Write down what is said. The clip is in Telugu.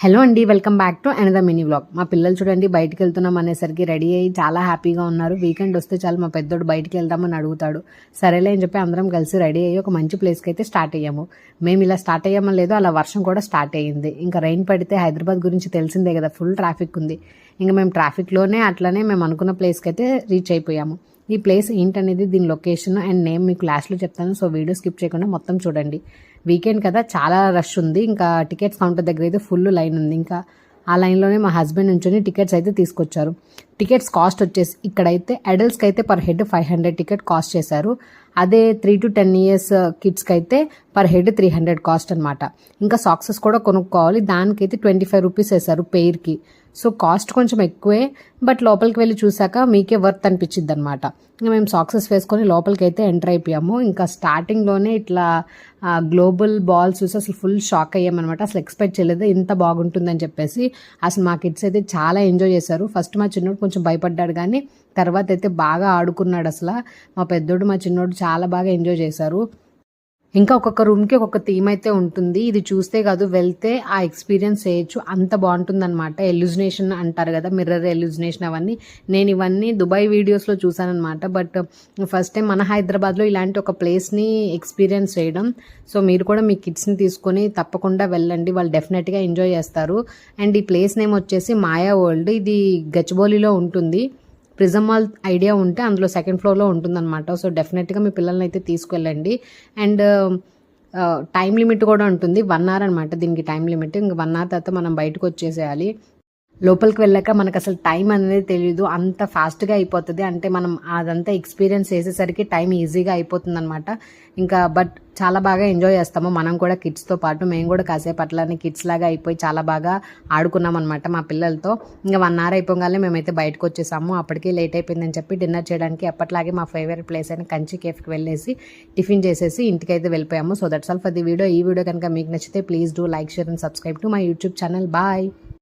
హలో అండి, welcome back to another mini vlog. మా పిల్లలు చూడండి బయటికి వెళ్తున్నాం అనేసరికి రెడీ అయ్యి చాలా హ్యాపీగా ఉన్నారు. వీకెండ్ వస్తే చాలు మా పెద్దోడు బయటికి వెళ్దామని అడుగుతాడు. సరేలే అని చెప్పి అందరం కలిసి రెడీ అయ్యి ఒక మంచి ప్లేస్కి అయితే స్టార్ట్ అయ్యాము. మేము ఇలా స్టార్ట్ అయ్యామో లేదో అలా వర్షం కూడా స్టార్ట్ అయ్యింది. ఇంకా రైన్ పడితే హైదరాబాద్ గురించి తెలిసిందే కదా, ఫుల్ ట్రాఫిక్ ఉంది. ఇంకా మేము ట్రాఫిక్లోనే అట్లనే మేము అనుకున్న ప్లేస్కి అయితే రీచ్ అయిపోయాము. ఈ ప్లేస్ ఏంటనేది దీని లొకేషన్ అండ్ నేమ్ మీకు లాస్ట్లో చెప్తాను. సో వీడియో స్కిప్ చేయకుండా మొత్తం చూడండి. వీకెండ్ కదా, చాలా రష్ ఉంది. ఇంకా టికెట్స్ కౌంటర్ దగ్గర అయితే ఫుల్ లైన్ ఉంది. ఇంకా ఆ లైన్లోనే మా హస్బెండ్ నుంచొని టికెట్స్ అయితే తీసుకొచ్చారు. టికెట్స్ కాస్ట్ వచ్చేసి ఇక్కడైతే అడల్ట్స్కి అయితే పర్ హెడ్ 500 టికెట్ కాస్ట్ చేశారు. అదే 3 to 10 years కిడ్స్కి అయితే పర్ హెడ్ 300 కాస్ట్ అనమాట. ఇంకా సాక్సెస్ కూడా కొనుక్కోవాలి, దానికైతే 25 రూపీస్ వేశారు పెయిర్కి. సో కాస్ట్ కొంచెం ఎక్కువే, బట్ లోపలికి వెళ్ళి చూసాక మీకే వర్త్ అనిపించింది అనమాట. ఇంకా మేము సాక్సెస్ వేసుకొని లోపలికి అయితే ఎంటర్ అయిపోయాము. ఇంకా స్టార్టింగ్లోనే ఇట్లా గ్లోబల్ బాల్స్ చూసి అసలు ఫుల్ షాక్ అయ్యామన్నమాట. అసలు ఎక్స్పెక్ట్ చేయలేదు ఇంత బాగుంటుందని చెప్పేసి. అసలు మా కిడ్స్ అయితే చాలా ఎంజాయ్ చేశారు. ఫస్ట్ మా చిన్నోడు కొంచెం భయపడ్డాడు, కానీ తర్వాత అయితే బాగా ఆడుకున్నాడు. అసలు మా పెద్దోడు మా చిన్నోడు చాలా బాగా ఎంజాయ్ చేశారు. ఇంకా ఒక్కొక్క రూమ్కి ఒక్కొక్క థీమ్ అయితే ఉంటుంది. ఇది చూస్తే కాదు, వెళ్తే ఆ ఎక్స్పీరియన్స్ చేయొచ్చు, అంత బాగుంటుంది అనమాట. ఎల్యూజినేషన్ అంటారు కదా, మిర్రర్ ఎల్యూజినేషన్ అవన్నీ. నేను ఇవన్నీ దుబాయ్ వీడియోస్లో చూసాను అనమాట. బట్ ఫస్ట్ టైం మన హైదరాబాద్లో ఇలాంటి ఒక ప్లేస్ని ఎక్స్పీరియన్స్ చేయడం. సో మీరు కూడా మీ కిడ్స్ని తీసుకొని తప్పకుండా వెళ్ళండి, వాళ్ళు డెఫినెట్గా ఎంజాయ్ చేస్తారు. అండ్ ఈ ప్లేస్ నేమ్ వచ్చేసి మాయా వరల్డ్. ఇది గచ్చిబౌలిలో ఉంటుంది. ప్రిజమ్ మాల్ ఐడియా ఉంటే అందులో సెకండ్ ఫ్లోర్లో ఉంటుందన్నమాట. సో డెఫినెట్గా మీ పిల్లల్ని అయితే తీసుకెళ్ళండి. అండ్ టైం లిమిట్ కూడా ఉంటుంది, 1 hour అనమాట దీనికి టైం లిమిట్. ఇంక 1 hour తర్వాత మనం బయటకు వచ్చేసేయాలి. లోపలికి వెళ్ళాక మనకు అసలు టైం అనేది తెలియదు, అంత ఫాస్ట్గా అయిపోతుంది. అంటే మనం అదంతా ఎక్స్పీరియన్స్ చేసేసరికి టైం ఈజీగా అయిపోతుంది అనమాట. ఇంకా బట్ చాలా బాగా ఎంజాయ్ చేస్తాము మనం కూడా కిడ్స్తో పాటు. మేము కూడా కాసేపు అట్లానే కిడ్స్ లాగా అయిపోయి చాలా బాగా ఆడుకున్నాం అనమాట మా పిల్లలతో. ఇంకా 1 hour అయిపోగానే మేమైతే బయటకు వచ్చేసాము. అప్పటికే లేట్ అయిపోయిందని చెప్పి డిన్నర్ చేయడానికి ఎప్పటిలాగే మా ఫేవరెట్ ప్లేస్ అయిన కంచి కేఫ్కి వెళ్ళేసి టిఫిన్ చేసేసి ఇంటికి అయితే వెళ్ళిపోయాము. So that's all for the video. ఈ వీడియో కనుక మీకు నచ్చితే please do like, share and subscribe to my YouTube channel. Bye.